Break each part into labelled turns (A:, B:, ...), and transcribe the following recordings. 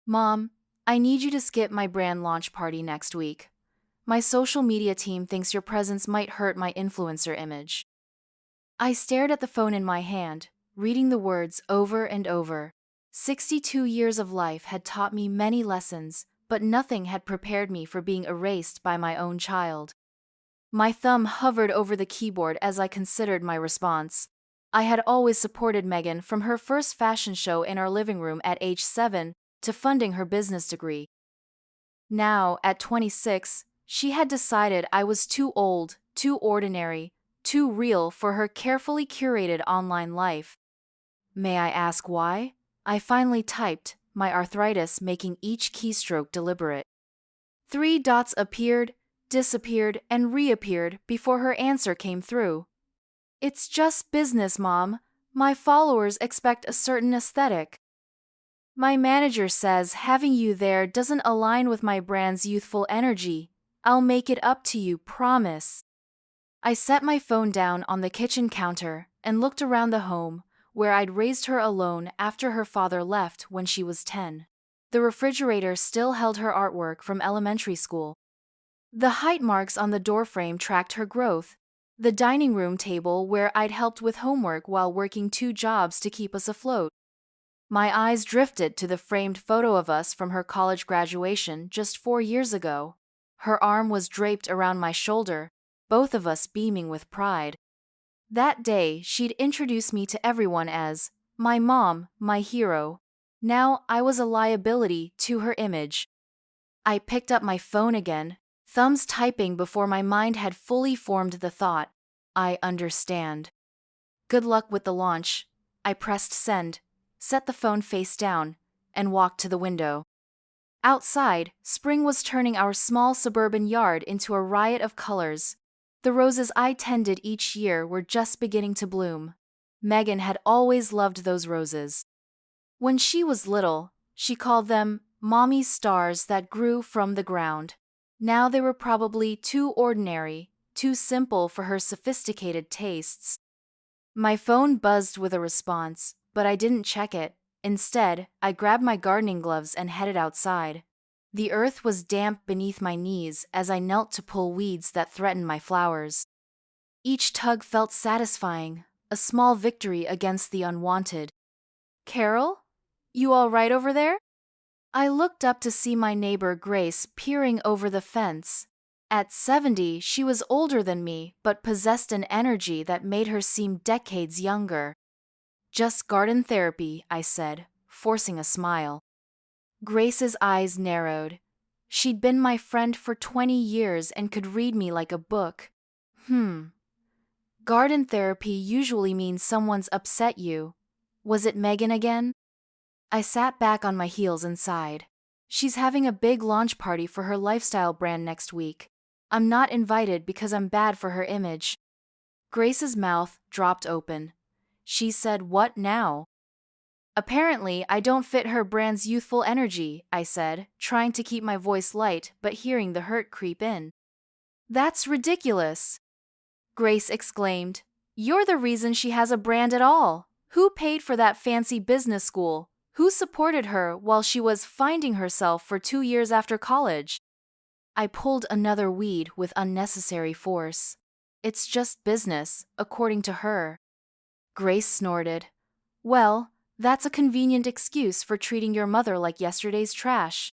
A: Mom, I need you to skip my brand launch party next week. My social media team thinks your presence might hurt my influencer image. I stared at the phone in my hand, reading the words over and over. 62 years of life had taught me many lessons, but nothing had prepared me for being erased by my own child. My thumb hovered over the keyboard as I considered my response. I had always supported Megan from her first fashion show in our living room at age 7 to funding her business degree. Now, at 26, she had decided I was too old, too ordinary, too real for her carefully curated online life. May I ask why? I finally typed, my arthritis making each keystroke deliberate. Three dots appeared, disappeared, and reappeared before her answer came through. It's just business, Mom. My followers expect a certain aesthetic. My manager says having you there doesn't align with my brand's youthful energy. I'll make it up to you, promise. I set my phone down on the kitchen counter and looked around the home, where I'd raised her alone after her father left when she was 10. The refrigerator still held her artwork from elementary school. The height marks on the doorframe tracked her growth. The dining room table where I'd helped with homework while working 2 jobs to keep us afloat. My eyes drifted to the framed photo of us from her college graduation just 4 years ago. Her arm was draped around my shoulder, both of us beaming with pride. That day, she'd introduced me to everyone as my mom, my hero. Now I was a liability to her image. I picked up my phone again, thumbs typing before my mind had fully formed the thought. I understand. Good luck with the launch. I pressed send, set the phone face down, and walked to the window. Outside, spring was turning our small suburban yard into a riot of colors. The roses I tended each year were just beginning to bloom. Megan had always loved those roses. When she was little, she called them Mommy's stars that grew from the ground. Now they were probably too ordinary, too simple for her sophisticated tastes. My phone buzzed with a response, but I didn't check it. Instead, I grabbed my gardening gloves and headed outside. The earth was damp beneath my knees as I knelt to pull weeds that threatened my flowers. Each tug felt satisfying, a small victory against the unwanted. Carol? You all right over there? I looked up to see my neighbor Grace peering over the fence. At 70, she was older than me, but possessed an energy that made her seem decades younger. Just garden therapy, I said, forcing a smile. Grace's eyes narrowed. She'd been my friend for 20 years and could read me like a book. Garden therapy usually means someone's upset you. Was it Megan again? I sat back on my heels and sighed. She's having a big launch party for her lifestyle brand next week. I'm not invited because I'm bad for her image. Grace's mouth dropped open. She said, "What now?" Apparently, I don't fit her brand's youthful energy, I said, trying to keep my voice light but hearing the hurt creep in. That's ridiculous, Grace exclaimed. You're the reason she has a brand at all. Who paid for that fancy business school? Who supported her while she was finding herself for 2 years after college? I pulled another weed with unnecessary force. It's just business, according to her. Grace snorted. Well, that's a convenient excuse for treating your mother like yesterday's trash.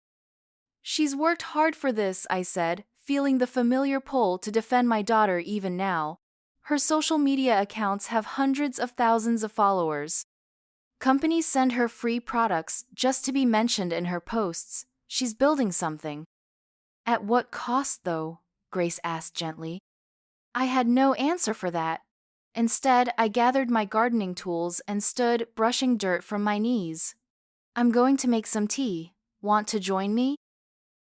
A: She's worked hard for this, I said, feeling the familiar pull to defend my daughter even now. Her social media accounts have hundreds of thousands of followers. Companies send her free products just to be mentioned in her posts. She's building something. At what cost, though? Grace asked gently. I had no answer for that. Instead, I gathered my gardening tools and stood brushing dirt from my knees. I'm going to make some tea. Want to join me?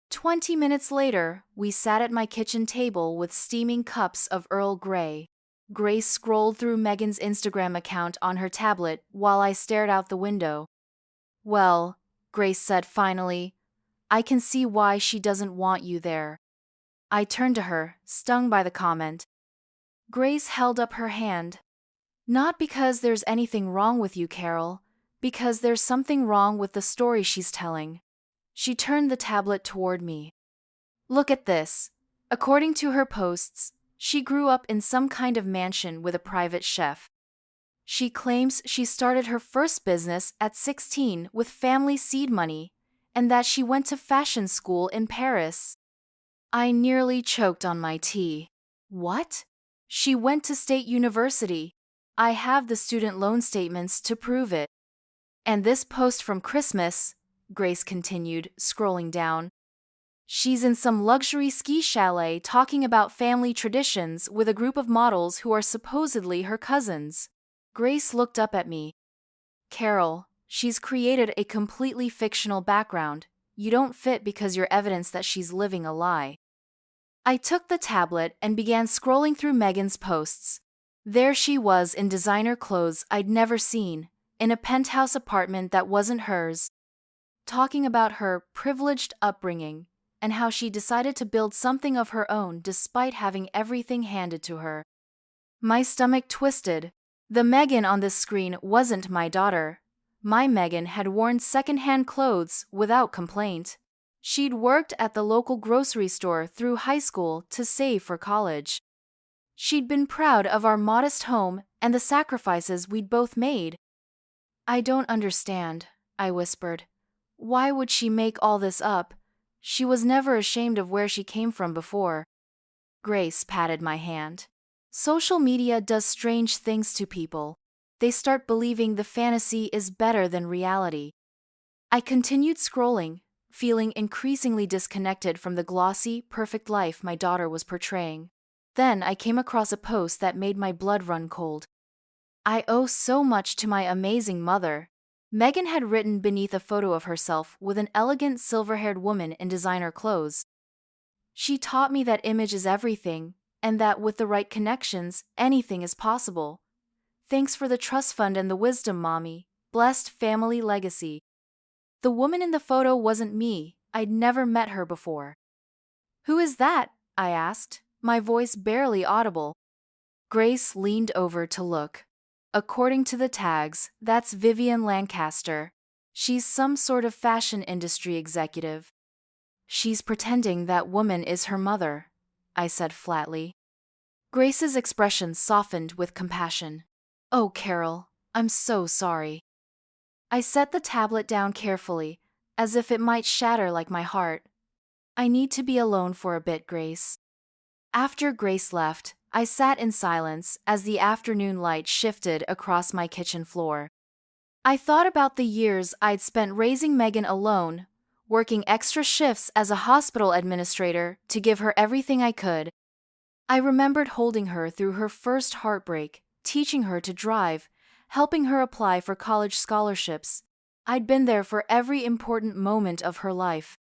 A: 20 minutes later, we sat at my kitchen table with steaming cups of Earl Grey. Grace scrolled through Megan's Instagram account on her tablet while I stared out the window. Well, Grace said finally, I can see why she doesn't want you there. I turned to her, stung by the comment. Grace held up her hand. Not because there's anything wrong with you, Carol, because there's something wrong with the story she's telling. She turned the tablet toward me. Look at this. According to her posts, she grew up in some kind of mansion with a private chef. She claims she started her first business at 16 with family seed money, and that she went to fashion school in Paris. I nearly choked on my tea. What? She went to State University. I have the student loan statements to prove it. And this post from Christmas, Grace continued, scrolling down. She's in some luxury ski chalet talking about family traditions with a group of models who are supposedly her cousins. Grace looked up at me. Carol, she's created a completely fictional background. You don't fit because you're evidence that she's living a lie. I took the tablet and began scrolling through Megan's posts. There she was in designer clothes I'd never seen, in a penthouse apartment that wasn't hers, talking about her privileged upbringing and how she decided to build something of her own despite having everything handed to her. My stomach twisted. The Megan on this screen wasn't my daughter. My Megan had worn secondhand clothes without complaint. She'd worked at the local grocery store through high school to save for college. She'd been proud of our modest home and the sacrifices we'd both made. I don't understand, I whispered. Why would she make all this up? She was never ashamed of where she came from before. Grace patted my hand. Social media does strange things to people. They start believing the fantasy is better than reality. I continued scrolling, feeling increasingly disconnected from the glossy, perfect life my daughter was portraying. Then I came across a post that made my blood run cold. I owe so much to my amazing mother. Megan had written beneath a photo of herself with an elegant silver-haired woman in designer clothes. She taught me that image is everything, and that with the right connections, anything is possible. Thanks for the trust fund and the wisdom, Mommy. Blessed family legacy. The woman in the photo wasn't me. I'd never met her before. Who is that? I asked, my voice barely audible. Grace leaned over to look. According to the tags, that's Vivian Lancaster. She's some sort of fashion industry executive. She's pretending that woman is her mother, I said flatly. Grace's expression softened with compassion. Oh, Carol, I'm so sorry. I set the tablet down carefully, as if it might shatter like my heart. I need to be alone for a bit, Grace. After Grace left, I sat in silence as the afternoon light shifted across my kitchen floor. I thought about the years I'd spent raising Megan alone, working extra shifts as a hospital administrator to give her everything I could. I remembered holding her through her first heartbreak, teaching her to drive, helping her apply for college scholarships. I'd been there for every important moment of her life.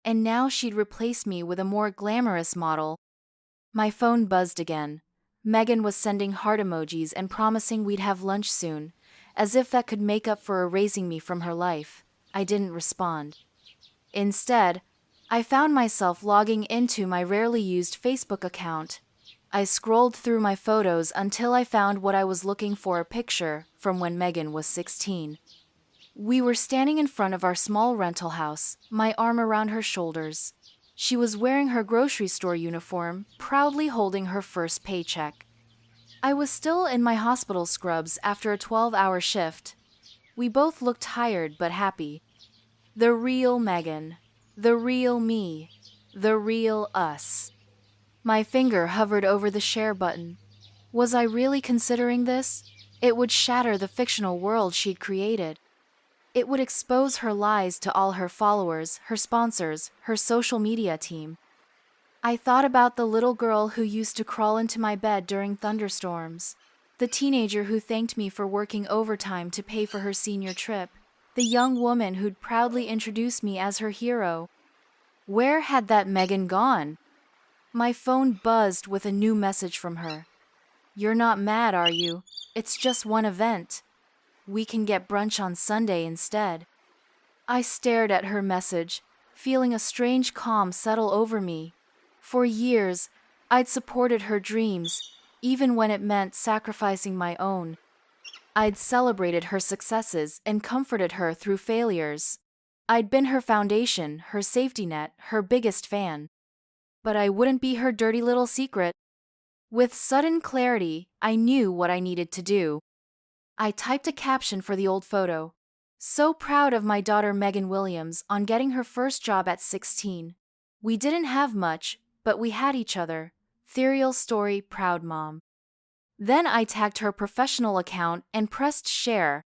A: And now she'd replace me with a more glamorous model. My phone buzzed again. Megan was sending heart emojis and promising we'd have lunch soon, as if that could make up for erasing me from her life. I didn't respond. Instead, I found myself logging into my rarely used Facebook account. I scrolled through my photos until I found what I was looking for, a picture from when Megan was 16. We were standing in front of our small rental house, my arm around her shoulders. She was wearing her grocery store uniform, proudly holding her first paycheck. I was still in my hospital scrubs after a 12-hour shift. We both looked tired but happy. The real Megan. The real me. The real us. My finger hovered over the share button. Was I really considering this? It would shatter the fictional world she'd created. It would expose her lies to all her followers, her sponsors, her social media team. I thought about the little girl who used to crawl into my bed during thunderstorms, the teenager who thanked me for working overtime to pay for her senior trip, the young woman who'd proudly introduced me as her hero. Where had that Megan gone? My phone buzzed with a new message from her. You're not mad, are you? It's just one event. We can get brunch on Sunday instead. I stared at her message, feeling a strange calm settle over me. For years, I'd supported her dreams, even when it meant sacrificing my own. I'd celebrated her successes and comforted her through failures. I'd been her foundation, her safety net, her biggest fan. But I wouldn't be her dirty little secret. With sudden clarity, I knew what I needed to do. I typed a caption for the old photo. So proud of my daughter Megan Williams on getting her first job at 16. We didn't have much, but we had each other. Ethereal story, proud mom. Then I tagged her professional account and pressed share.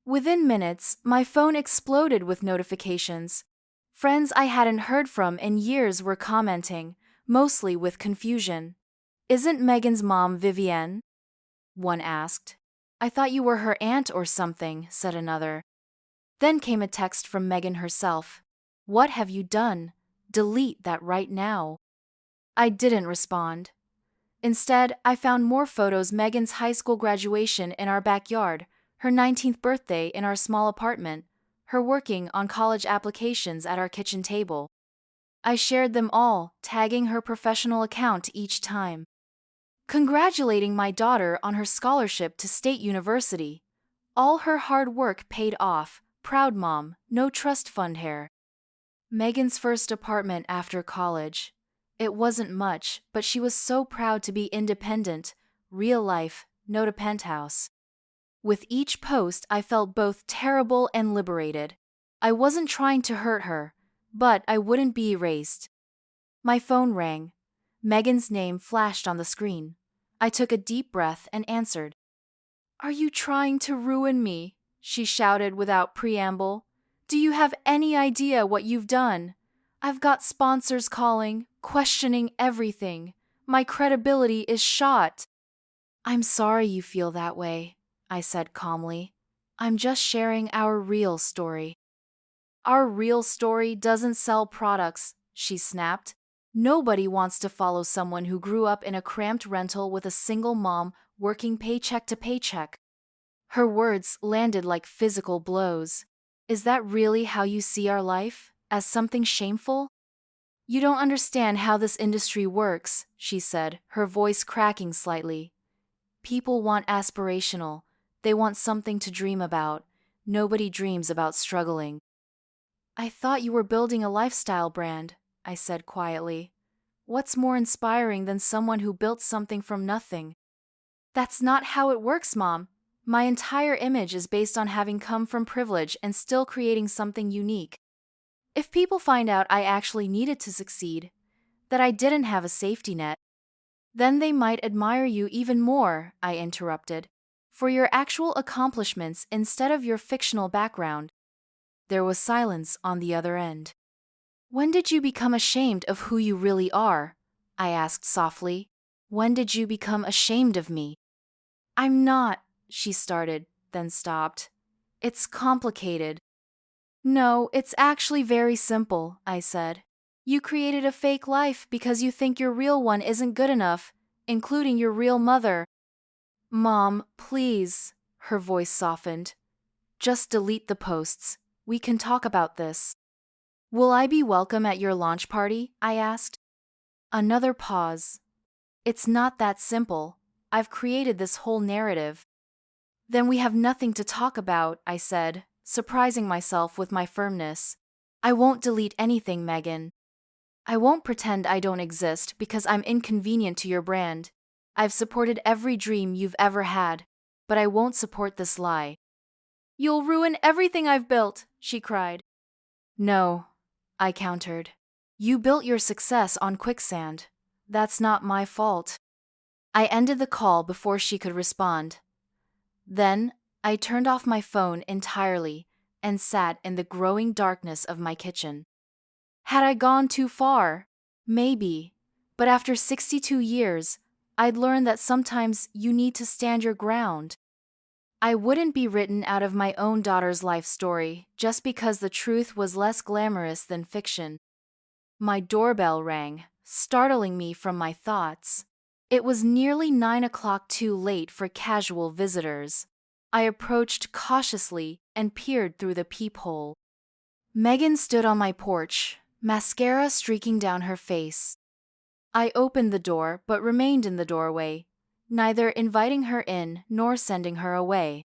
A: Within minutes, my phone exploded with notifications. Friends I hadn't heard from in years were commenting, mostly with confusion. "Isn't Megan's mom Vivienne?" one asked. "I thought you were her aunt or something," said another. Then came a text from Megan herself. "What have you done? Delete that right now." I didn't respond. Instead, I found more photos: Megan's high school graduation in our backyard, her 19th birthday in our small apartment, her working on college applications at our kitchen table. I shared them all, tagging her professional account each time. Congratulating my daughter on her scholarship to State University. All her hard work paid off. Proud mom, no trust fund hair. Megan's first apartment after college. It wasn't much, but she was so proud to be independent. Real life, not a penthouse. With each post, I felt both terrible and liberated. I wasn't trying to hurt her, but I wouldn't be erased. My phone rang. Megan's name flashed on the screen. I took a deep breath and answered. "Are you trying to ruin me?" she shouted without preamble. "Do you have any idea what you've done? I've got sponsors calling, questioning everything. My credibility is shot." "I'm sorry you feel that way," I said calmly. "I'm just sharing our real story." "Our real story doesn't sell products," she snapped. "Nobody wants to follow someone who grew up in a cramped rental with a single mom working paycheck to paycheck." Her words landed like physical blows. "Is that really how you see our life? As something shameful?" "You don't understand how this industry works," she said, her voice cracking slightly. "People want aspirational. They want something to dream about. Nobody dreams about struggling." "I thought you were building a lifestyle brand," I said quietly. "What's more inspiring than someone who built something from nothing?" "That's not how it works, Mom. My entire image is based on having come from privilege and still creating something unique. If people find out I actually needed to succeed, that I didn't have a safety net, then they might admire you even more," I interrupted, "for your actual accomplishments instead of your fictional background." There was silence on the other end. "When did you become ashamed of who you really are?" I asked softly. "When did you become ashamed of me?" "I'm not," she started, then stopped. "It's complicated." "No, it's actually very simple," I said. "You created a fake life because you think your real one isn't good enough, including your real mother." "Mom, please," her voice softened. "Just delete the posts. We can talk about this." "Will I be welcome at your launch party?" I asked. Another pause. "It's not that simple. I've created this whole narrative." "Then we have nothing to talk about," I said, surprising myself with my firmness. "I won't delete anything, Megan. I won't pretend I don't exist because I'm inconvenient to your brand. I've supported every dream you've ever had, but I won't support this lie." "You'll ruin everything I've built," she cried. "No," I countered. "You built your success on quicksand. That's not my fault." I ended the call before she could respond. Then, I turned off my phone entirely and sat in the growing darkness of my kitchen. Had I gone too far? Maybe. But after 62 years, I'd learned that sometimes you need to stand your ground. I wouldn't be written out of my own daughter's life story just because the truth was less glamorous than fiction. My doorbell rang, startling me from my thoughts. It was nearly 9 o'clock, too late for casual visitors. I approached cautiously and peered through the peephole. Megan stood on my porch, mascara streaking down her face. I opened the door but remained in the doorway, neither inviting her in nor sending her away.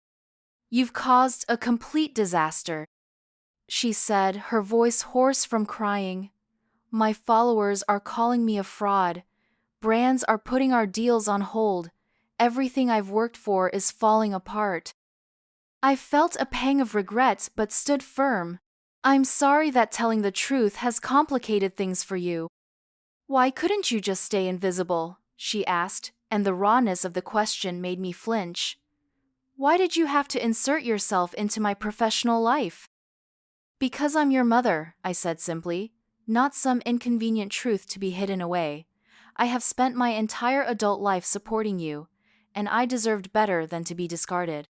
A: "You've caused a complete disaster." she said, her voice hoarse from crying. My followers are calling me a fraud. Brands are putting our deals on hold. Everything I've worked for is falling apart. I felt a pang of regret but stood firm. I'm sorry that telling the truth has complicated things for you. Why couldn't you just stay invisible? She asked, and the rawness of the question made me flinch. Why did you have to insert yourself into my professional life? Because I'm your mother, I said simply, not some inconvenient truth to be hidden away. I have spent my entire adult life supporting you, and I deserved better than to be discarded.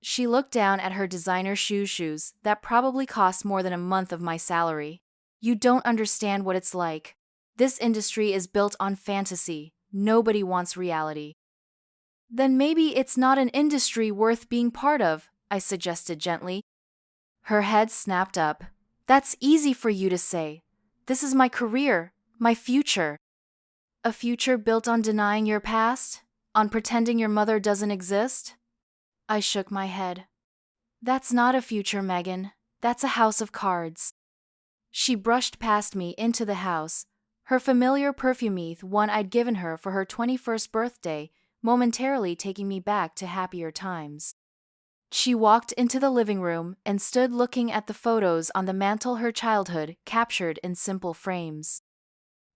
A: She looked down at her designer shoes that probably cost more than a month of my salary. You don't understand what it's like. This industry is built on fantasy. Nobody wants reality. Then maybe it's not an industry worth being part of, I suggested gently. Her head snapped up. That's easy for you to say. This is my career, my future. A future built on denying your past? On pretending your mother doesn't exist? I shook my head. That's not a future, Megan. That's a house of cards. She brushed past me into the house, her familiar perfume, one I'd given her for her 21st birthday, momentarily taking me back to happier times. She walked into the living room and stood looking at the photos on the mantel, her childhood captured in simple frames.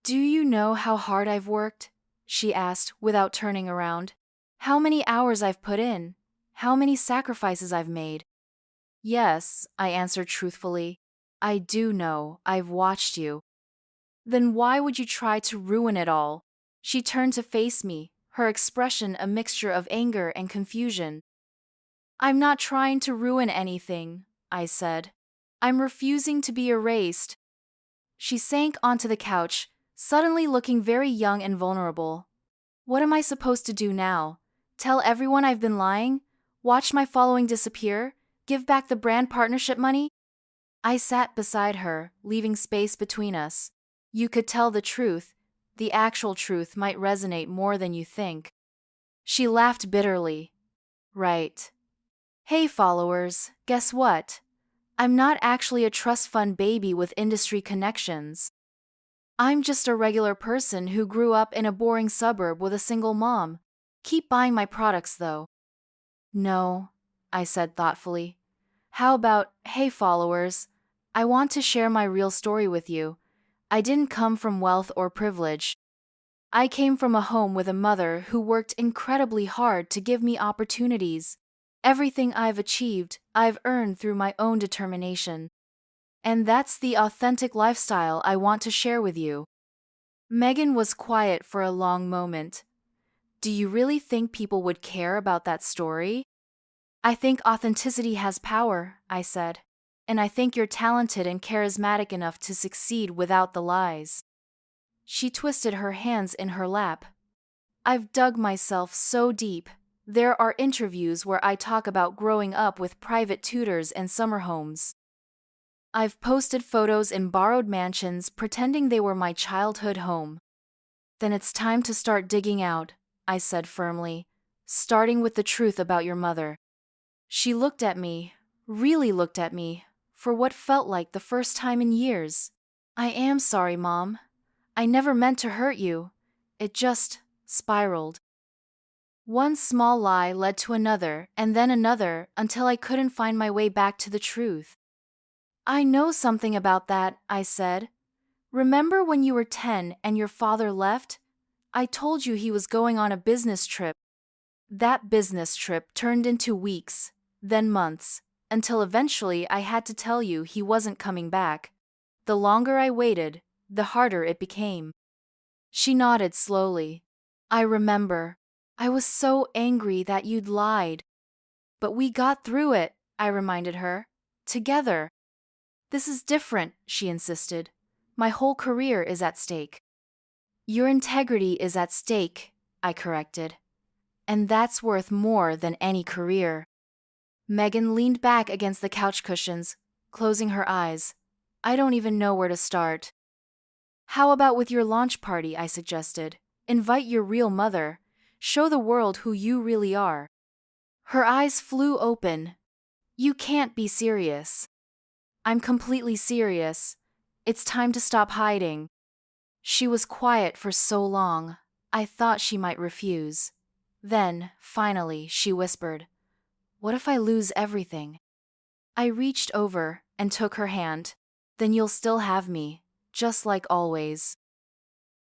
A: Do you know how hard I've worked? She asked without turning around. How many hours I've put in? How many sacrifices I've made? Yes, I answered truthfully. I do know. I've watched you. Then why would you try to ruin it all? She turned to face me, her expression a mixture of anger and confusion. I'm not trying to ruin anything, I said. I'm refusing to be erased. She sank onto the couch, suddenly looking very young and vulnerable. What am I supposed to do now? Tell everyone I've been lying? Watch my following disappear? Give back the brand partnership money? I sat beside her, leaving space between us. You could tell the truth. The actual truth might resonate more than you think. She laughed bitterly. Right. Hey followers, guess what? I'm not actually a trust fund baby with industry connections. I'm just a regular person who grew up in a boring suburb with a single mom. Keep buying my products though. No, I said thoughtfully. How about, hey followers, I want to share my real story with you. I didn't come from wealth or privilege. I came from a home with a mother who worked incredibly hard to give me opportunities. Everything I've achieved, I've earned through my own determination. And that's the authentic lifestyle I want to share with you. Megan was quiet for a long moment. Do you really think people would care about that story? I think authenticity has power, I said. And I think you're talented and charismatic enough to succeed without the lies. She twisted her hands in her lap. I've dug myself so deep. There are interviews where I talk about growing up with private tutors and summer homes. I've posted photos in borrowed mansions pretending they were my childhood home. Then it's time to start digging out, I said firmly, starting with the truth about your mother. She looked at me, really looked at me, for what felt like the first time in years. I am sorry, Mom. I never meant to hurt you. It just spiraled. One small lie led to another and then another until I couldn't find my way back to the truth. I know something about that, I said. Remember when you were 10 and your father left? I told you he was going on a business trip. That business trip turned into weeks, then months, until eventually I had to tell you he wasn't coming back. The longer I waited, the harder it became. She nodded slowly. I remember. I was so angry that you'd lied. But we got through it, I reminded her. Together. This is different, she insisted. My whole career is at stake. Your integrity is at stake, I corrected. And that's worth more than any career. Megan leaned back against the couch cushions, closing her eyes. I don't even know where to start. How about with your launch party, I suggested. Invite your real mother. Show the world who you really are. Her eyes flew open. You can't be serious. I'm completely serious. It's time to stop hiding. She was quiet for so long, I thought she might refuse. Then, finally, she whispered, "What if I lose everything?" I reached over and took her hand. "Then you'll still have me, just like always."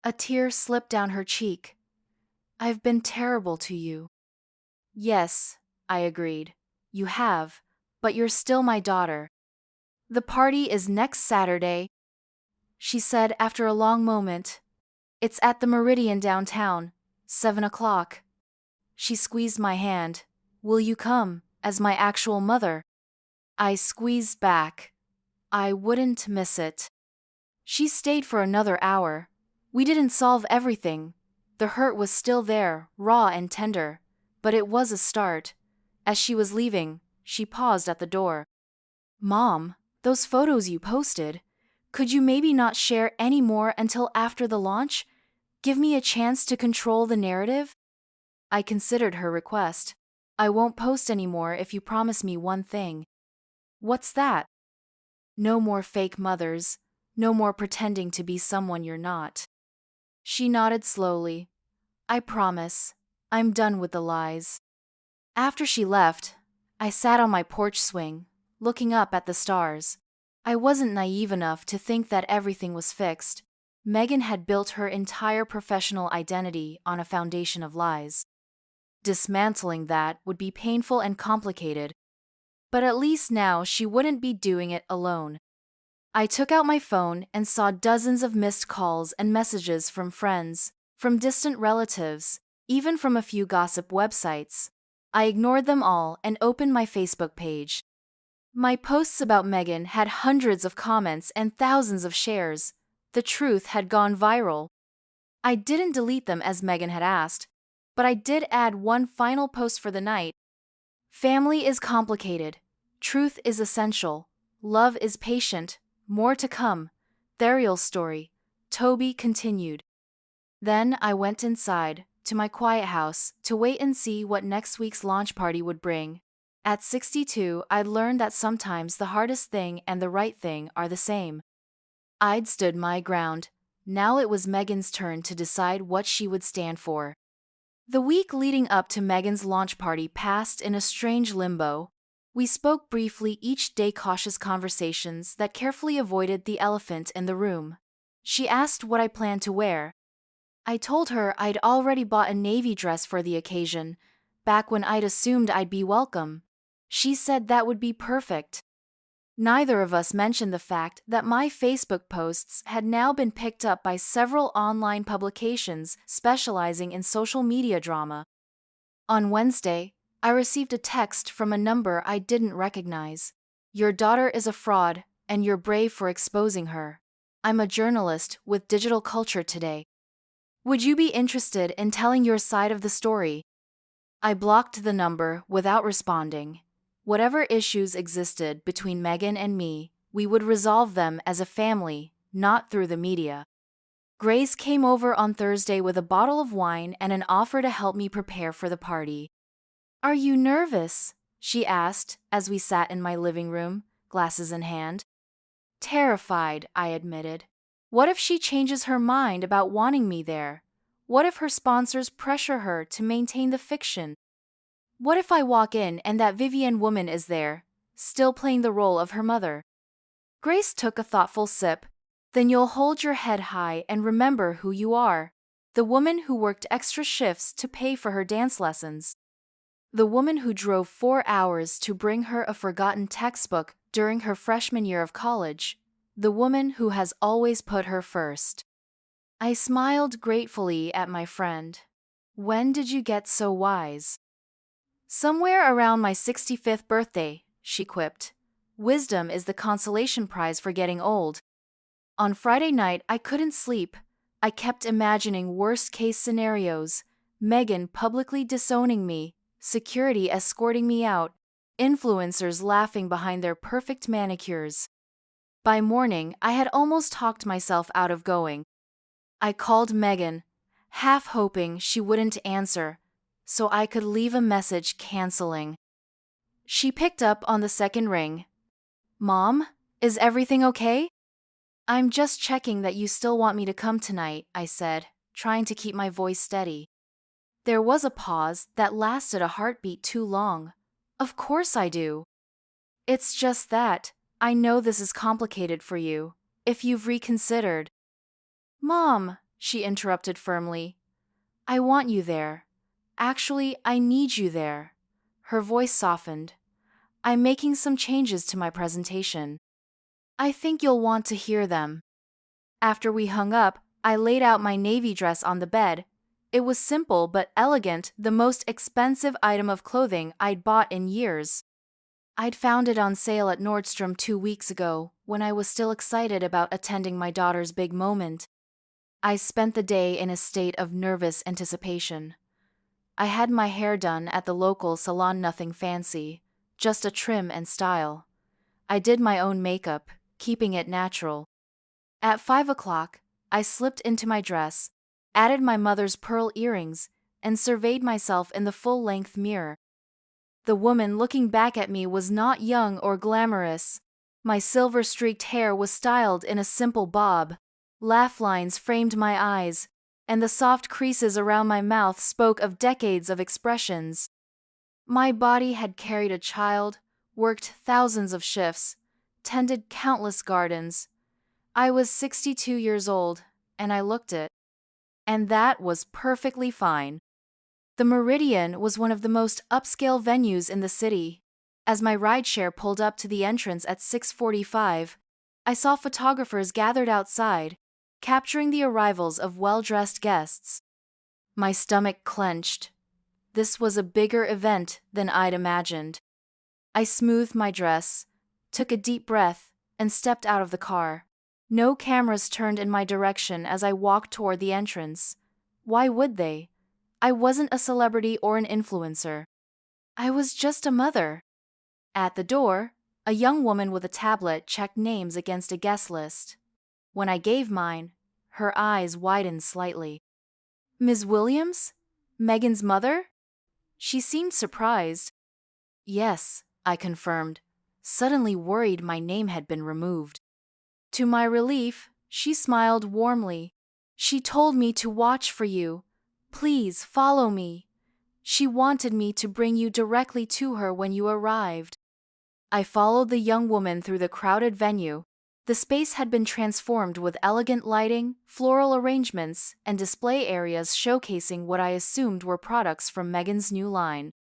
A: A tear slipped down her cheek. "I've been terrible to you." "Yes," I agreed. "You have, but you're still my daughter." "The party is next Saturday," she said after a long moment. "It's at the Meridian downtown, 7 o'clock. She squeezed my hand. "Will you come, as my actual mother?" I squeezed back. I wouldn't miss it. She stayed for another hour. We didn't solve everything. The hurt was still there, raw and tender. But it was a start. As she was leaving, she paused at the door. "Mom, those photos you posted, could you maybe not share any more until after the launch? Give me a chance to control the narrative?" I considered her request. "I won't post anymore if you promise me one thing." "What's that?" "No more fake mothers. No more pretending to be someone you're not." She nodded slowly. "I promise. I'm done with the lies." After she left, I sat on my porch swing, looking up at the stars. I wasn't naive enough to think that everything was fixed. Megan had built her entire professional identity on a foundation of lies. Dismantling that would be painful and complicated, but at least now she wouldn't be doing it alone. I took out my phone and saw dozens of missed calls and messages from friends, from distant relatives, even from a few gossip websites. I ignored them all and opened my Facebook page. My posts about Megan had hundreds of comments and thousands of shares. The truth had gone viral. I didn't delete them as Megan had asked, but I did add one final post for the night. "Family is complicated. Truth is essential. Love is patient. More to come. Burial story." Toby continued. Then I went inside, to my quiet house, to wait and see what next week's launch party would bring. At 62, I'd learned that sometimes the hardest thing and the right thing are the same. I'd stood my ground. Now it was Megan's turn to decide what she would stand for. The week leading up to Megan's launch party passed in a strange limbo. We spoke briefly each day, cautious conversations that carefully avoided the elephant in the room. She asked what I planned to wear. I told her I'd already bought a navy dress for the occasion, back when I'd assumed I'd be welcome. She said that would be perfect. Neither of us mentioned the fact that my Facebook posts had now been picked up by several online publications specializing in social media drama. On Wednesday, I received a text from a number I didn't recognize. "Your daughter is a fraud, and you're brave for exposing her. I'm a journalist with Digital Culture Today. Would you be interested in telling your side of the story?" I blocked the number without responding. Whatever issues existed between Megan and me, we would resolve them as a family, not through the media. Grace came over on Thursday with a bottle of wine and an offer to help me prepare for the party. "Are you nervous?" she asked as we sat in my living room, glasses in hand. "Terrified," I admitted. What if she changes her mind about wanting me there? What if her sponsors pressure her to maintain the fiction? What if I walk in and that Vivienne woman is there, still playing the role of her mother? Grace took a thoughtful sip. "Then you'll hold your head high and remember who you are. The woman who worked extra shifts to pay for her dance lessons. The woman who drove 4 hours to bring her a forgotten textbook during her freshman year of college. The woman who has always put her first." I smiled gratefully at my friend. "When did you get so wise?" "Somewhere around my 65th birthday," she quipped. "Wisdom is the consolation prize for getting old." On Friday night, I couldn't sleep. I kept imagining worst-case scenarios. Megan publicly disowning me, security escorting me out, influencers laughing behind their perfect manicures. By morning, I had almost talked myself out of going. I called Megan, half hoping she wouldn't answer, so I could leave a message canceling. She picked up on the second ring. "Mom, Is everything okay? I'm just checking that you still want me to come tonight, I said, trying to keep my voice steady. There was a pause that lasted a heartbeat too long. Of course I do. It's just that, I know this is complicated for you. If you've reconsidered. Mom, she interrupted firmly. I want you there. Actually, I need you there. Her voice softened. I'm making some changes to my presentation. I think you'll want to hear them. After we hung up, I laid out my navy dress on the bed. It was simple but elegant, the most expensive item of clothing I'd bought in years. I'd found it on sale at Nordstrom 2 weeks ago, when I was still excited about attending my daughter's big moment. I spent the day in a state of nervous anticipation. I had my hair done at the local salon, nothing fancy, just a trim and style. I did my own makeup, keeping it natural. At 5 o'clock, I slipped into my dress, added my mother's pearl earrings, and surveyed myself in the full-length mirror. The woman looking back at me was not young or glamorous. My silver-streaked hair was styled in a simple bob. Laugh lines framed my eyes, and the soft creases around my mouth spoke of decades of expressions. My body had carried a child, worked thousands of shifts, tended countless gardens. I was 62 years old, and I looked it. And that was perfectly fine. The Meridian was one of the most upscale venues in the city. As my rideshare pulled up to the entrance at 6:45, I saw photographers gathered outside, capturing the arrivals of well-dressed guests. My stomach clenched. This was a bigger event than I'd imagined. I smoothed my dress, took a deep breath, and stepped out of the car. No cameras turned in my direction as I walked toward the entrance. Why would they? I wasn't a celebrity or an influencer. I was just a mother. At the door, a young woman with a tablet checked names against a guest list. When I gave mine, her eyes widened slightly. Ms. Williams? Megan's mother? She seemed surprised. Yes, I confirmed, suddenly worried my name had been removed. To my relief, she smiled warmly. She told me to watch for you. Please follow me. She wanted me to bring you directly to her when you arrived. I followed the young woman through the crowded venue. The space had been transformed with elegant lighting, floral arrangements, and display areas showcasing what I assumed were products from Megan's new line.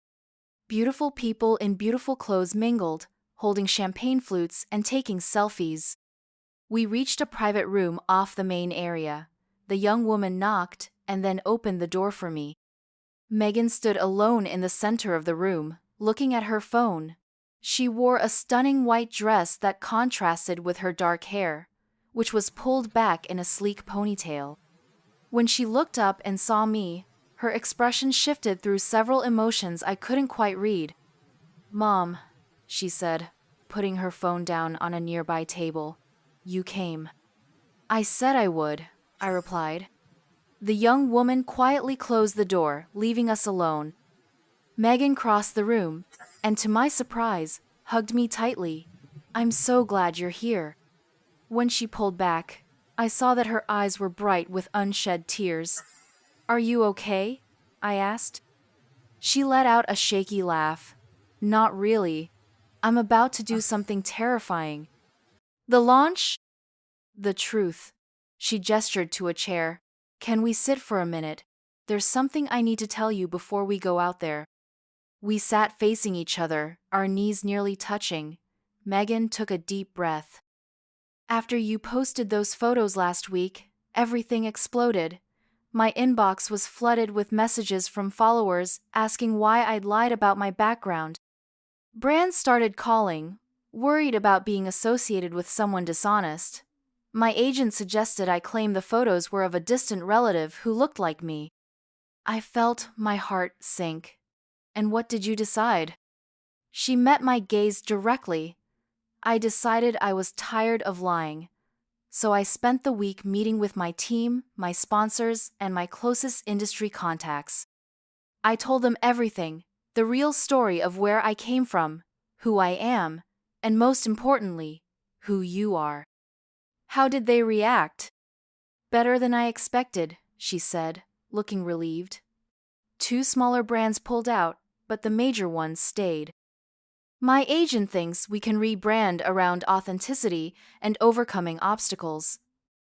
A: Beautiful people in beautiful clothes mingled, holding champagne flutes and taking selfies. We reached a private room off the main area. The young woman knocked and then opened the door for me. Megan stood alone in the center of the room, looking at her phone. She wore a stunning white dress that contrasted with her dark hair, which was pulled back in a sleek ponytail. When she looked up and saw me, her expression shifted through several emotions I couldn't quite read. "Mom," she said, putting her phone down on a nearby table. "You came." "I said I would," I replied. The young woman quietly closed the door, leaving us alone. Megan crossed the room, and to my surprise, hugged me tightly. "I'm so glad you're here." When she pulled back, I saw that her eyes were bright with unshed tears. "Are you okay?" I asked. She let out a shaky laugh. "Not really. I'm about to do something terrifying." "The launch?" "The truth." She gestured to a chair. "Can we sit for a minute? There's something I need to tell you before we go out there." We sat facing each other, our knees nearly touching. Megan took a deep breath. "After you posted those photos last week, everything exploded. My inbox was flooded with messages from followers asking why I'd lied about my background. Brands started calling, worried about being associated with someone dishonest. My agent suggested I claim the photos were of a distant relative who looked like me." I felt my heart sink. "And what did you decide?" She met my gaze directly. "I decided I was tired of lying. So I spent the week meeting with my team, my sponsors, and my closest industry contacts. I told them everything, the real story of where I came from, who I am, and most importantly, who you are. How did they react? Better than I expected, she said, looking relieved. 2 smaller brands pulled out, but the major ones stayed. My agent thinks we can rebrand around authenticity and overcoming obstacles.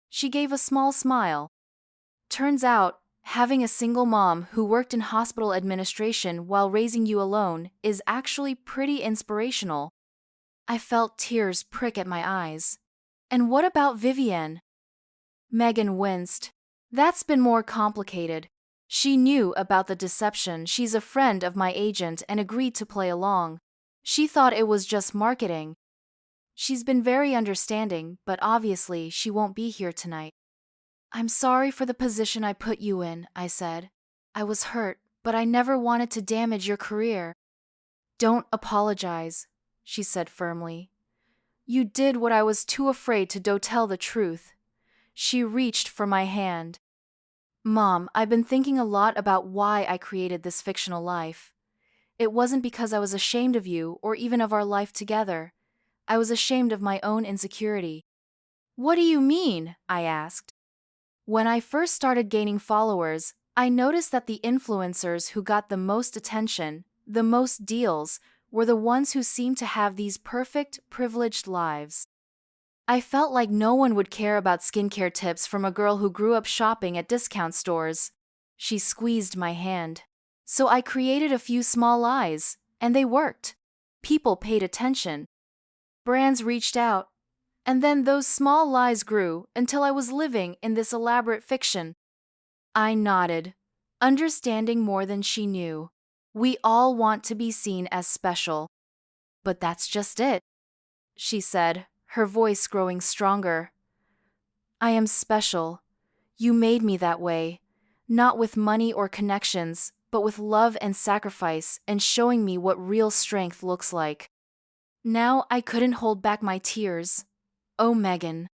A: She gave a small smile. Turns out, having a single mom who worked in hospital administration while raising you alone is actually pretty inspirational. I felt tears prick at my eyes. And what about Vivienne? Megan winced. That's been more complicated. She knew about the deception. She's a friend of my agent and agreed to play along. She thought it was just marketing. She's been very understanding, but obviously she won't be here tonight. I'm sorry for the position I put you in, I said. I was hurt, but I never wanted to damage your career. Don't apologize, she said firmly. You did what I was too afraid to tell the truth. She reached for my hand. Mom, I've been thinking a lot about why I created this fictional life. It wasn't because I was ashamed of you or even of our life together. I was ashamed of my own insecurity. What do you mean? I asked. When I first started gaining followers, I noticed that the influencers who got the most attention, the most deals, were the ones who seemed to have these perfect, privileged lives. I felt like no one would care about skincare tips from a girl who grew up shopping at discount stores. She squeezed my hand. So I created a few small lies, and they worked. People paid attention. Brands reached out. And then those small lies grew until I was living in this elaborate fiction. I nodded, understanding more than she knew. We all want to be seen as special. But that's just it, she said, her voice growing stronger. I am special. You made me that way, not with money or connections, but with love and sacrifice and showing me what real strength looks like. Now I couldn't hold back my tears. Oh, Megan.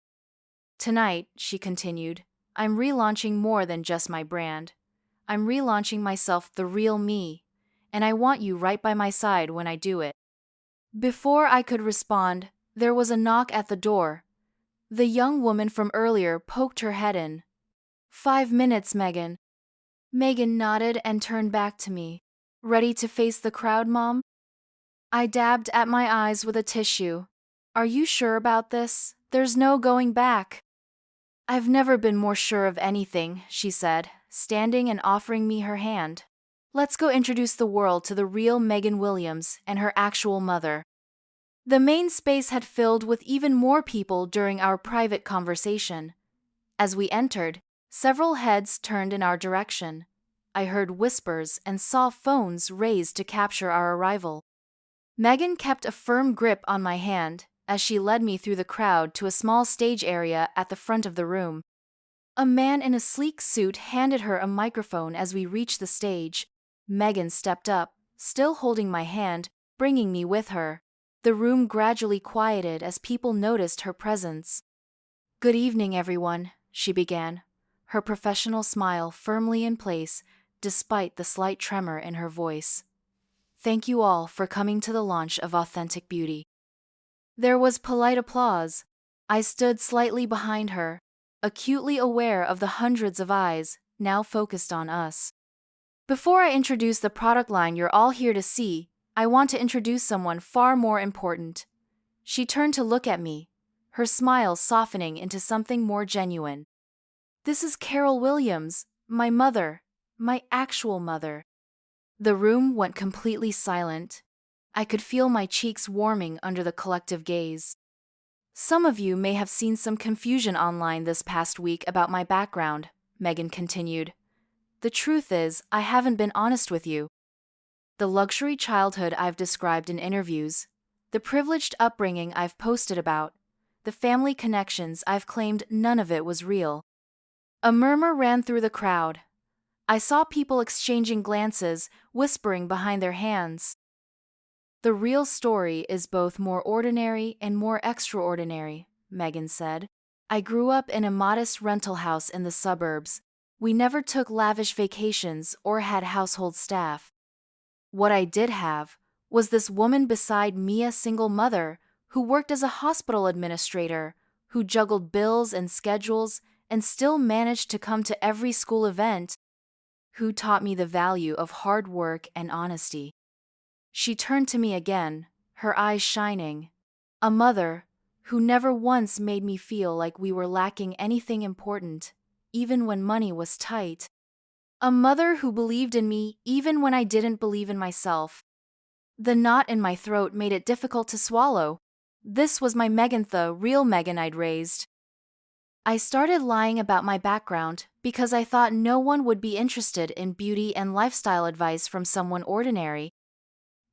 A: Tonight, she continued, I'm relaunching more than just my brand. I'm relaunching myself, the real me, and I want you right by my side when I do it. Before I could respond, there was a knock at the door. The young woman from earlier poked her head in. 5 minutes, Megan. Megan nodded and turned back to me. Ready to face the crowd, Mom? I dabbed at my eyes with a tissue. Are you sure about this? There's no going back. I've never been more sure of anything, she said, standing and offering me her hand. Let's go introduce the world to the real Megan Williams and her actual mother. The main space had filled with even more people during our private conversation. As we entered, several heads turned in our direction. I heard whispers and saw phones raised to capture our arrival. Megan kept a firm grip on my hand as she led me through the crowd to a small stage area at the front of the room. A man in a sleek suit handed her a microphone as we reached the stage. Megan stepped up, still holding my hand, bringing me with her. The room gradually quieted as people noticed her presence. Good evening, everyone, she began, her professional smile firmly in place despite the slight tremor in her voice. Thank you all for coming to the launch of Authentic Beauty. There was polite applause. I stood slightly behind her, acutely aware of the hundreds of eyes now focused on us. Before I introduce the product line you're all here to see, I want to introduce someone far more important. She turned to look at me, her smile softening into something more genuine. This is Carol Williams, my mother, my actual mother. The room went completely silent. I could feel my cheeks warming under the collective gaze. Some of you may have seen some confusion online this past week about my background, Megan continued. The truth is, I haven't been honest with you. The luxury childhood I've described in interviews, the privileged upbringing I've posted about, the family connections I've claimed, none of it was real. A murmur ran through the crowd. I saw people exchanging glances, whispering behind their hands. The real story is both more ordinary and more extraordinary, Megan said. I grew up in a modest rental house in the suburbs. We never took lavish vacations or had household staff. What I did have was this woman beside me, a single mother, who worked as a hospital administrator, who juggled bills and schedules and still managed to come to every school event, who taught me the value of hard work and honesty. She turned to me again, her eyes shining. A mother who never once made me feel like we were lacking anything important, even when money was tight. A mother who believed in me even when I didn't believe in myself. The knot in my throat made it difficult to swallow. This was my Megan, the real Megan I'd raised. I started lying about my background because I thought no one would be interested in beauty and lifestyle advice from someone ordinary.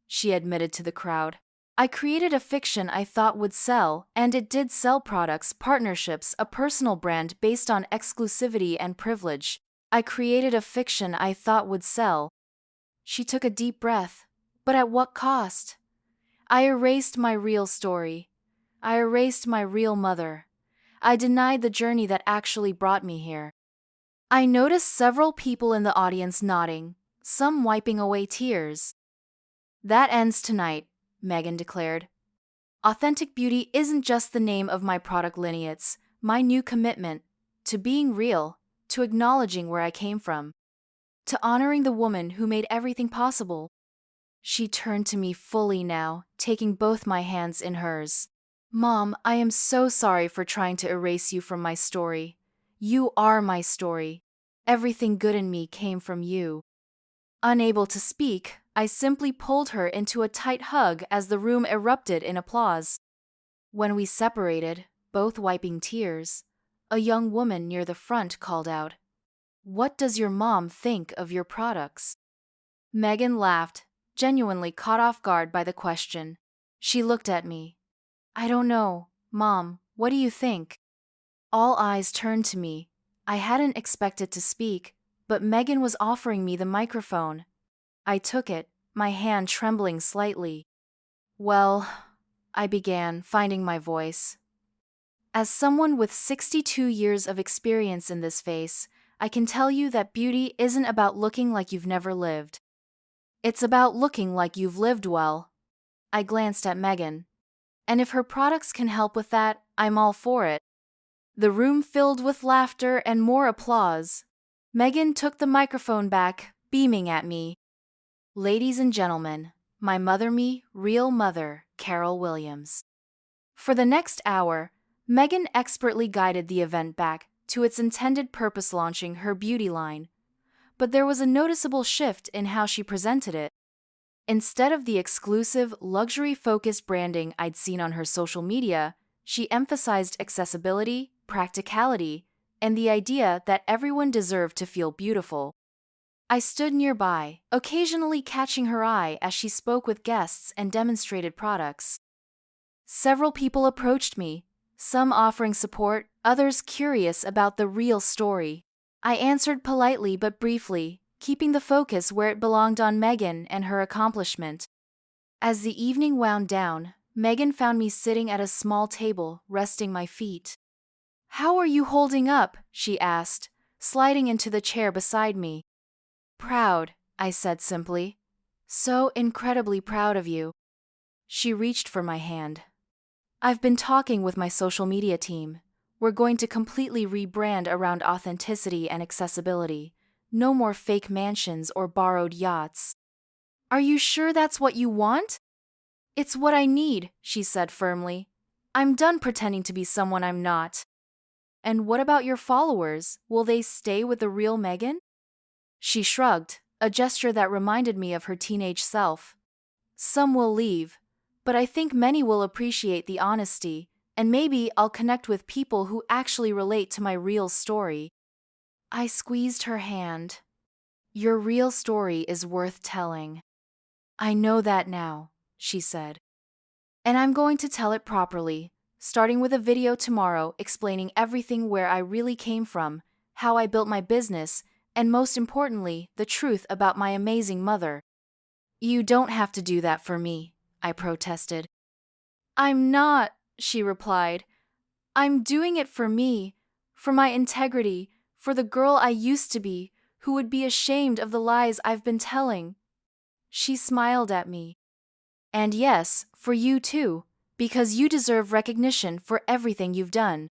A: She admitted to the crowd. I created a fiction I thought would sell, and it did sell: products, partnerships, a personal brand based on exclusivity and privilege. I created a fiction I thought would sell. She took a deep breath. But at what cost? I erased my real story. I erased my real mother. I denied the journey that actually brought me here. I noticed several people in the audience nodding, some wiping away tears. That ends tonight, Megan declared. Authentic beauty isn't just the name of my product line, it's my new commitment to being real, to acknowledging where I came from, to honoring the woman who made everything possible. She turned to me fully now, taking both my hands in hers. Mom, I am so sorry for trying to erase you from my story. You are my story. Everything good in me came from you. Unable to speak, I simply pulled her into a tight hug as the room erupted in applause. When we separated, both wiping tears, a young woman near the front called out, "What does your mom think of your products?" Megan laughed, genuinely caught off guard by the question. She looked at me. "I don't know, Mom, what do you think?" All eyes turned to me. I hadn't expected to speak, but Megan was offering me the microphone. I took it, my hand trembling slightly. "Well," I began, finding my voice. "As someone with 62 years of experience in this space, I can tell you that beauty isn't about looking like you've never lived. It's about looking like you've lived well." I glanced at Megan. "And if her products can help with that, I'm all for it." The room filled with laughter and more applause. Megan took the microphone back, beaming at me. "Ladies and gentlemen, my mother, me, real mother, Carol Williams." For the next hour, Megan expertly guided the event back to its intended purpose, launching her beauty line. But there was a noticeable shift in how she presented it. Instead of the exclusive, luxury-focused branding I'd seen on her social media, she emphasized accessibility, practicality, and the idea that everyone deserved to feel beautiful. I stood nearby, occasionally catching her eye as she spoke with guests and demonstrated products. Several people approached me, some offering support, others curious about the real story. I answered politely but briefly, keeping the focus where it belonged, on Megan and her accomplishment. As the evening wound down, Megan found me sitting at a small table, resting my feet. "How are you holding up?" she asked, sliding into the chair beside me. "Proud," I said simply. "So incredibly proud of you." She reached for my hand. "I've been talking with my social media team. We're going to completely rebrand around authenticity and accessibility. No more fake mansions or borrowed yachts." "Are you sure that's what you want?" "It's what I need," she said firmly. "I'm done pretending to be someone I'm not." "And what about your followers? Will they stay with the real Megan?" She shrugged, a gesture that reminded me of her teenage self. "Some will leave, but I think many will appreciate the honesty, and maybe I'll connect with people who actually relate to my real story." I squeezed her hand. "Your real story is worth telling." "I know that now," she said. "And I'm going to tell it properly, starting with a video tomorrow explaining everything, where I really came from, how I built my business, and most importantly, the truth about my amazing mother." "You don't have to do that for me," I protested. "I'm not," she replied. "I'm doing it for me, for my integrity, for the girl I used to be, who would be ashamed of the lies I've been telling." She smiled at me. "And yes, for you too, because you deserve recognition for everything you've done.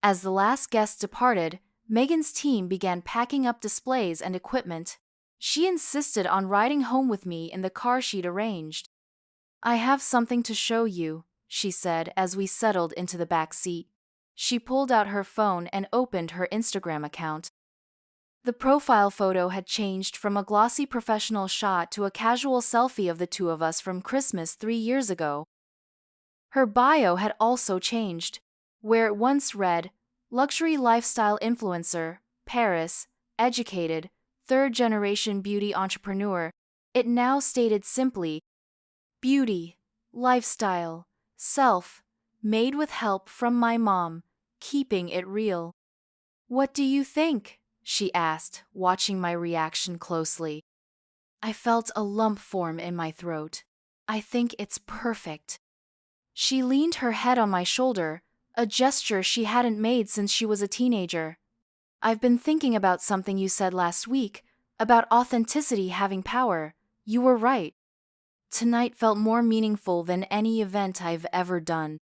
A: As the last guest departed, Megan's team began packing up displays and equipment. She insisted on riding home with me in the car she'd arranged. "I have something to show you," she said as we settled into the back seat. She pulled out her phone and opened her Instagram account. The profile photo had changed from a glossy professional shot to a casual selfie of the two of us from Christmas 3 years ago. Her bio had also changed. Where it once read, "Luxury lifestyle influencer, Paris, educated, third-generation beauty entrepreneur," it now stated simply, "Beauty, lifestyle, self, made with help from my mom, keeping it real." "What do you think?" she asked, watching my reaction closely. I felt a lump form in my throat. "I think it's perfect." She leaned her head on my shoulder, a gesture she hadn't made since she was a teenager. "I've been thinking about something you said last week, about authenticity having power. You were right. Tonight felt more meaningful than any event I've ever done."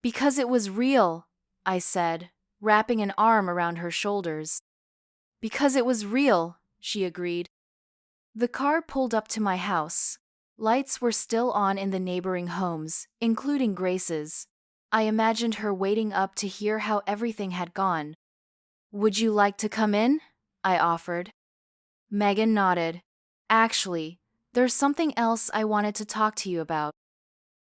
A: "Because it was real," I said, wrapping an arm around her shoulders. "Because it was real," she agreed. The car pulled up to my house. Lights were still on in the neighboring homes, including Grace's. I imagined her waiting up to hear how everything had gone. "Would you like to come in?" I offered. Megan nodded. "Actually, there's something else I wanted to talk to you about."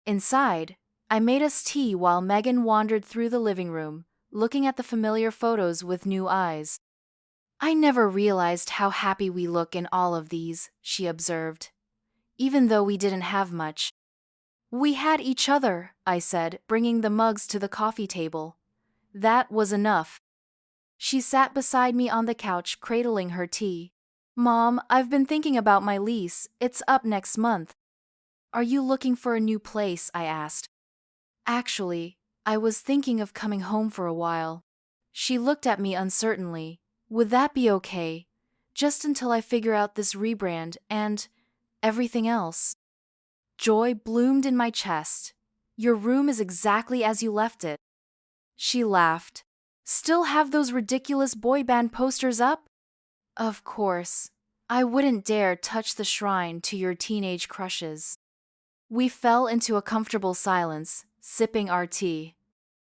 A: Inside, I made us tea while Megan wandered through the living room, looking at the familiar photos with new eyes. "I never realized how happy we look in all of these," she observed. "Even though we didn't have much." "We had each other," I said, bringing the mugs to the coffee table. That was enough. She sat beside me on the couch, cradling her tea. "Mom, I've been thinking about my lease. It's up next month." "Are you looking for a new place?" I asked. "Actually, I was thinking of coming home for a while." She looked at me uncertainly. "Would that be okay? Just until I figure out this rebrand and everything else." Joy bloomed in my chest. "Your room is exactly as you left it." She laughed. "Still have those ridiculous boy band posters up?" "Of course. I wouldn't dare touch the shrine to your teenage crushes." We fell into a comfortable silence, sipping our tea.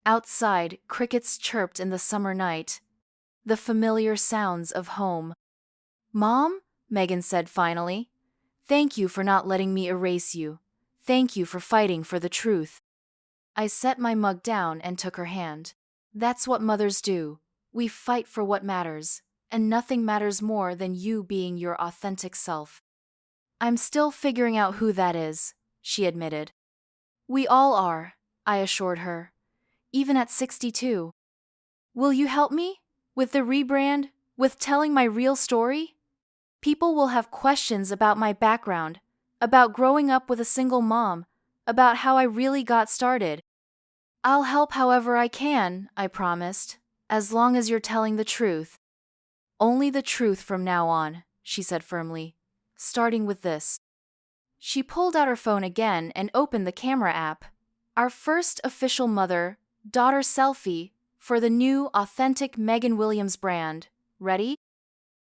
A: Outside, crickets chirped in the summer night. The familiar sounds of home. "Mom," Megan said finally, "thank you for not letting me erase you. Thank you for fighting for the truth." I set my mug down and took her hand. "That's what mothers do. We fight for what matters, and nothing matters more than you being your authentic self." "I'm still figuring out who that is," she admitted. "We all are," I assured her, "even at 62. "Will you help me? With the rebrand? With telling my real story? People will have questions about my background, about growing up with a single mom, about how I really got started." "I'll help however I can," I promised, "as long as you're telling the truth." "Only the truth from now on," she said firmly, "starting with this." She pulled out her phone again and opened the camera app. Our first official mother-daughter selfie for the new, authentic Megan Williams brand. "Ready?"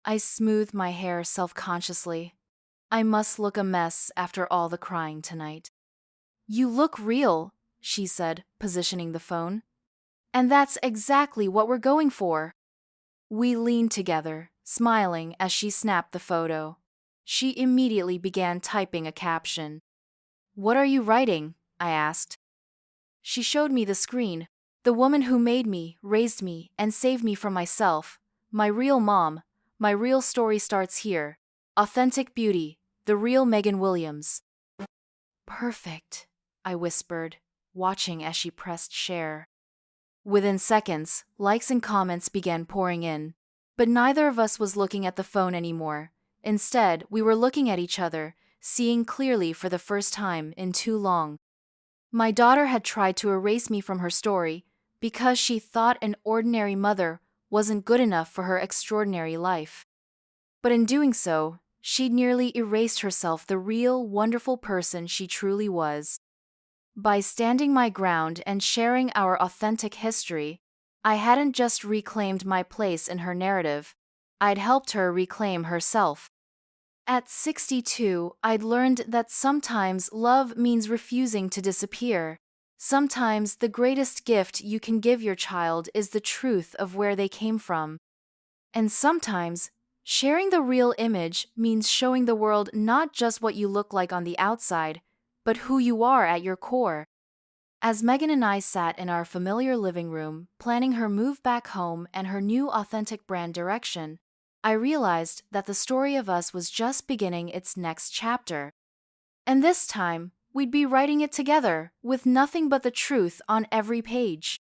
A: I smoothed my hair self-consciously. I must look a mess after all the crying tonight. "You look real," she said, positioning the phone. "And that's exactly what we're going for." We leaned together, smiling as she snapped the photo. She immediately began typing a caption. "What are you writing?" I asked. She showed me the screen. "The woman who made me, raised me, and saved me from myself. My real mom. My real story starts here. Authentic beauty. The real Megan Williams." "Perfect," I whispered, watching as she pressed share. Within seconds, likes and comments began pouring in. But neither of us was looking at the phone anymore. Instead, we were looking at each other, seeing clearly for the first time in too long. My daughter had tried to erase me from her story because she thought an ordinary mother wasn't good enough for her extraordinary life. But in doing so, she'd nearly erased herself, the real, wonderful person she truly was. By standing my ground and sharing our authentic history, I hadn't just reclaimed my place in her narrative, I'd helped her reclaim herself. At 62, I'd learned that sometimes love means refusing to disappear. Sometimes the greatest gift you can give your child is the truth of where they came from. And sometimes, sharing the real image means showing the world not just what you look like on the outside, but who you are at your core. As Megan and I sat in our familiar living room, planning her move back home and her new authentic brand direction, I realized that the story of us was just beginning its next chapter. And this time, we'd be writing it together, with nothing but the truth on every page.